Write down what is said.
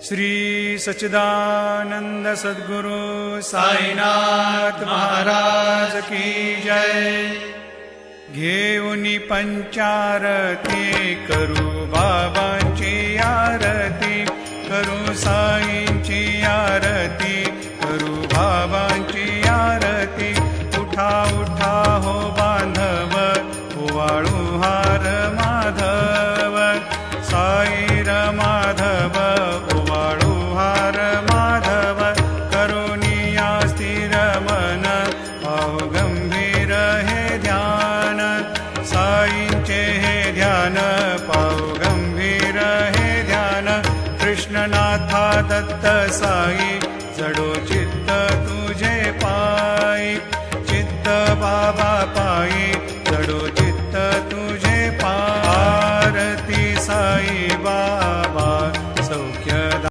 श्री सच्चिदानंद सद्गुरु साईनाथ महाराज की जय। घेऊनी पंचारती करू बाबांची आरती, करू साईंची आरती, करू बाबांची आरती। उठा उठा हो बांधव, ओवाळू हार माधव, साईर माधव ओवाळू हार माधव। करुणिया स्थिर मन पाहु गंभीर हे ध्यान, साईंचे हे ध्यान पाहु गंभीर हे ध्यान। कृष्णनाथा दत्त साई जडो चित्त तुझे पायी, चित्त बाबा